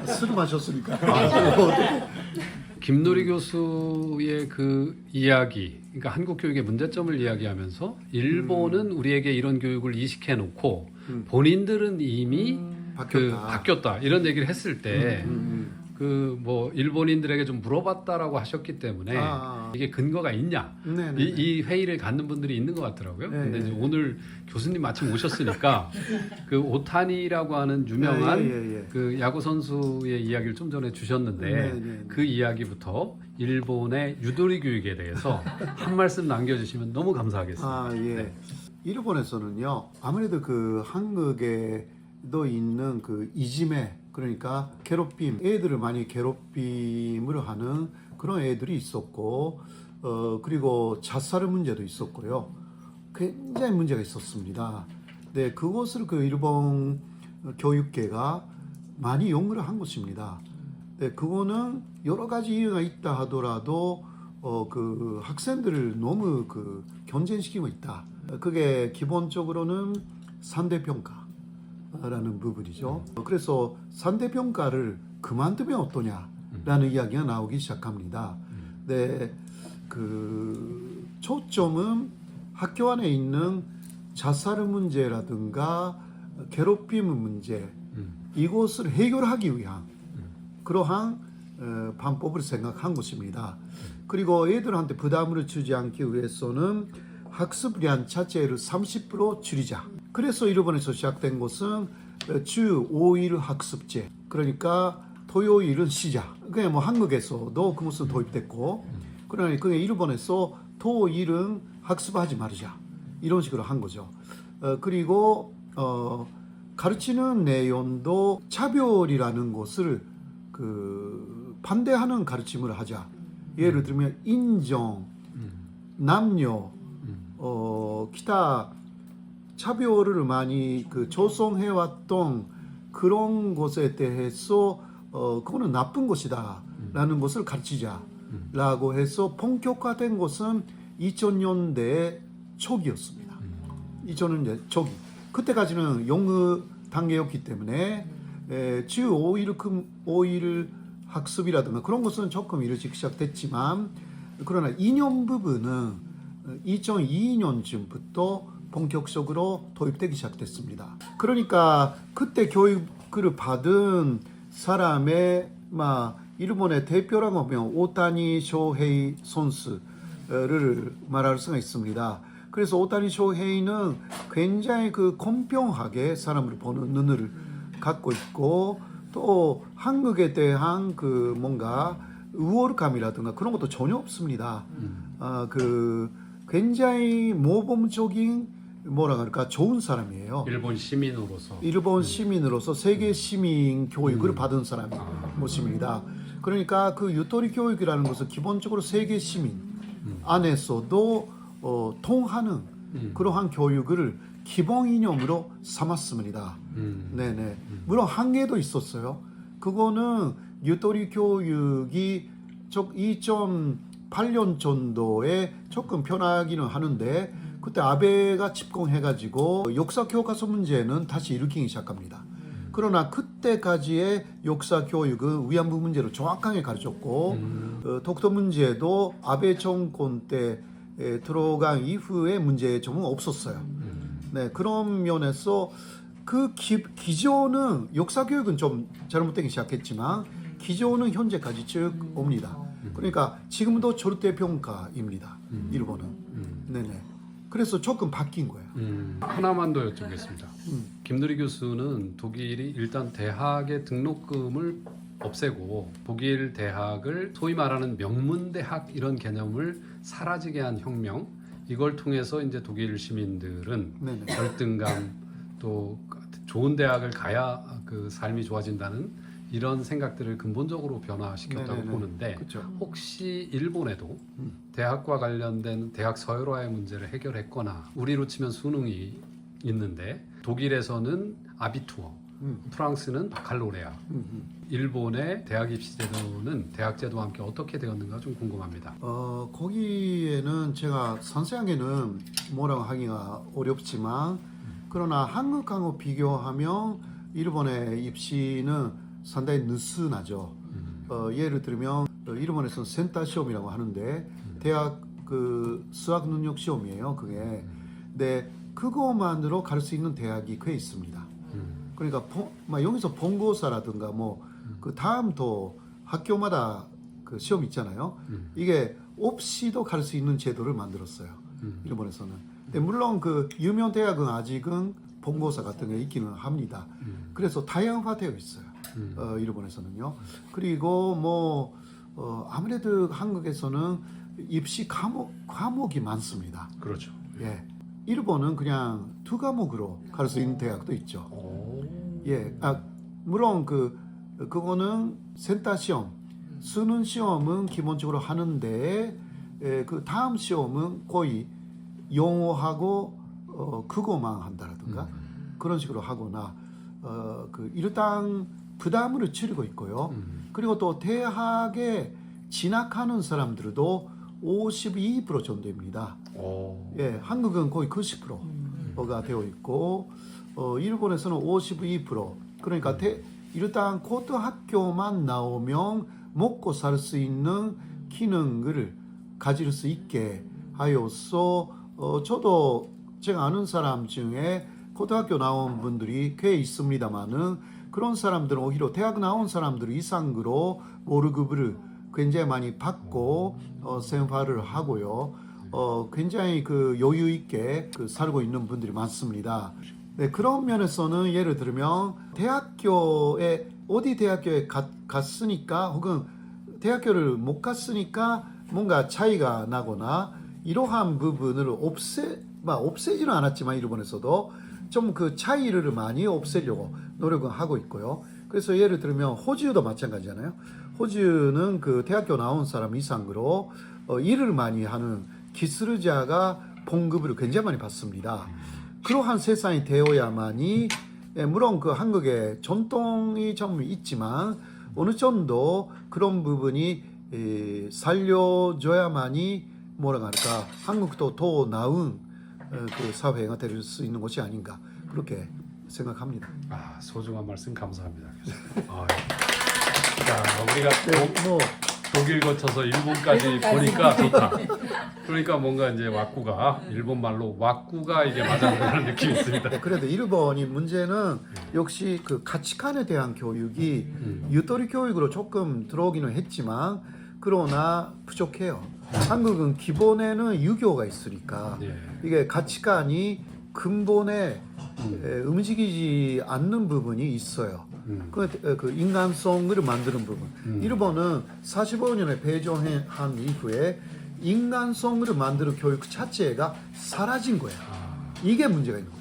술을 마셨으니까. 김노리 교수의 그 이야기, 그러니까 한국 교육의 문제점을 이야기하면서 일본은 우리에게 이런 교육을 이식해 놓고 본인들은 이미 바뀌었다 이런 얘기를 했을 때 그 뭐 일본인들에게 좀 물어봤다라고 하셨기 때문에 이게 근거가 있냐 이 회의를 갖는 분들이 있는 것 같더라고요. 근데 이제 오늘 교수님 마침 오셨으니까 그 오타니라고 하는 유명한 그 야구 선수의 이야기를 좀 전에 주셨는데 그 이야기부터 일본의 유도리 교육에 대해서 한 말씀 남겨주시면 너무 감사하겠습니다. 네. 일본에서는요 아무래도 그 한국에도 있는 그 이지메 그러니까 괴롭힘, 애들을 많이 괴롭힘을 하는 그런 애들이 있었고, 그리고 자살 문제도 있었고요. 굉장히 문제가 있었습니다. 네, 그것을 그 일본 교육계가 많이 용어를 한 것입니다. 네, 그거는 여러 가지 이유가 있다 하더라도, 그 학생들을 너무 그 견제시키고 있다. 그게 기본적으로는 상대평가. 라는 부분이죠. 그래서 상대평가를 그만두면 어떠냐라는 이야기가 나오기 시작합니다. 네, 그 초점은 학교 안에 있는 자살 문제라든가 괴롭힘 문제 이것을 해결하기 위한 그러한 방법을 생각한 것입니다. 그리고 애들한테 부담을 주지 않기 위해서는 학습량 자체를 30% 줄이자. 그래서 일본에서 시작된 것은 주 5일 학습제. 그러니까 토요일은 쉬자. 그냥 뭐 한국에서도 그것은 도입됐고, 그러니까 일본에서 토일은 학습하지 말자. 이런 식으로 한 거죠. 그리고 가르치는 내용도 차별이라는 것을 그 반대하는 가르침을 하자. 예를 들면 인종, 남녀, 기타 차별을 많이 그 조성해왔던 그런 것에 대해서 그거는 나쁜 것이다라는 것을 가르치자라고 해서 본격화된 것은 2000년대 초기였습니다. 2000년대 초기. 그때까지는 영어 단계였기 때문에 주 5일 학습이라든가 그런 것은 조금 일찍 시작됐지만 그러나 2년 부분은 2002년쯤부터 본격적으로 도입되기 시작됐습니다. 그러니까 그때 교육을 받은 사람의 일본의 대표라고 하면 오타니 쇼헤이 선수를 말할 수가 있습니다. 그래서 오타니 쇼헤이는 굉장히 그 공평하게 사람을 보는 눈을 갖고 있고 또 한국에 대한 그 뭔가 우월감이라든가 그런 것도 전혀 없습니다. 그 굉장히 모범적인 뭐라 그럴까 좋은 사람이에요. 일본 시민으로서 세계 시민 교육을 받은 사람의 모습입니다. 그러니까 그 유토리 교육이라는 것은 기본적으로 세계 시민 안에서도 통하는 그러한 교육을 기본 이념으로 삼았습니다. 네네. 물론 한계도 있었어요. 그거는 유토리 교육이 2008년 정도에 조금 변하기는 하는데 그때 아베가 집권해가지고 역사 교과서 문제는 다시 일으키기 시작합니다. 그러나 그때까지의 역사 교육은 위안부 문제를 정확하게 가르쳤고 독도 문제도 아베 정권 때 들어간 이후에 문제점은 없었어요. 네, 그런 면에서 그 기조는 역사 교육은 좀 잘못되기 시작했지만 기조는 현재까지 쭉 옵니다. 그러니까 지금도 절대평가입니다. 일본은. 네네. 그래서 조금 바뀐 거예요. 하나만 더 여쭙겠습니다. 김누리 교수는 독일이 일단 대학의 등록금을 없애고 독일 대학을 소위 말하는 명문대학 이런 개념을 사라지게 한 혁명, 이걸 통해서 이제 독일 시민들은 열등감 또 좋은 대학을 가야 그 삶이 좋아진다는 이런 생각들을 근본적으로 변화시켰다고 보는데 혹시 일본에도 대학과 관련된 대학 서열화의 문제를 해결했거나 우리로 치면 수능이 있는데 독일에서는 아비투어, 프랑스는 바칼로레아, 일본의 대학 입시 제도는 대학 제도와 함께 어떻게 되었는가 좀 궁금합니다. 거기에는 제가 상세하게는 뭐라고 하기가 어렵지만 그러나 한국하고 비교하면 일본의 입시는 상당히 느슨하죠. 예를 들면 일본에서는 센터 시험이라고 하는데 대학 그 수학 능력 시험이에요. 그게. 근데 그거만으로 갈 수 있는 대학이 꽤 있습니다. 그러니까 막 여기서 본고사라든가 뭐 그 다음 또 학교마다 그 시험 있잖아요. 이게 없이도 갈 수 있는 제도를 만들었어요. 일본에서는. 근데 물론 그 유명 대학은 아직은 본고사 같은 게 있기는 합니다. 그래서 다양화되어 있어요. 일본에서는요. 그리고 뭐 아무래도 한국에서는 입시 과목이 많습니다. 그렇죠. 예. 일본은 그냥 2과목으로 갈 수 있는 대학도 있죠. 예. 물론 그거는 센터 시험, 수능 시험은 기본적으로 하는데 그 다음 시험은 거의 영어하고 그거만 한다라든가 그런 식으로 하거나 그 일단 부담을 줄이고 있고요. 그리고 또 대학에 진학하는 사람들도 52% 정도입니다. 예, 한국은 거의 90%가 되어 있고 일본에서는 52%. 그러니까 일단 고등학교만 나오면 먹고 살 수 있는 기능을 가질 수 있게 하여서 저도 제가 아는 사람 중에 고등학교 나온 분들이 꽤 있습니다만은 그런 사람들은 오히려 대학 나온 사람들 이상으로 월급을 굉장히 많이 받고 생활을 하고요. 굉장히 그 여유 있게 살고 있는 분들이 많습니다. 네, 그런 면에서는 예를 들면 어디 대학교에 갔으니까 혹은 대학교를 못 갔으니까 뭔가 차이가 나거나 이러한 부분을 없애지는 않았지만 일본에서도 좀 그 차이를 많이 없애려고 노력을 하고 있고요. 그래서 예를 들면 호주도 마찬가지잖아요. 호주는 그 대학교 나온 사람 이상으로 일을 많이 하는 기술자가 봉급을 굉장히 많이 받습니다. 그러한 세상이 되어야만이 물론 그 한국의 전통이 좀 있지만 어느 정도 그런 부분이 살려줘야만이 뭐라 할까 한국도 더 나은 그 사회가 될 수 있는 것이 아닌가 그렇게 생각합니다. 소중한 말씀 감사합니다. 자, 우리가 뭐 독일 거쳐서 일본까지 보니까 좋다. 그러니까 뭔가 이제 왁구가 일본 말로 왁구가 이게 맞아들는 느낌이 있습니다. 그래도 일본이 문제는 역시 그 가치관에 대한 교육이 유도리 교육으로 조금 들어오기는 했지만 그러나 부족해요. 한국은 기본에는 유교가 있으니까 이게 가치관이 근본에 움직이지 않는 부분이 있어요. 그 인간성을 만드는 부분. 일본은 45년에 배정한 이후에 인간성을 만드는 교육 자체가 사라진 거예요. 이게 문제가 있는 거예요.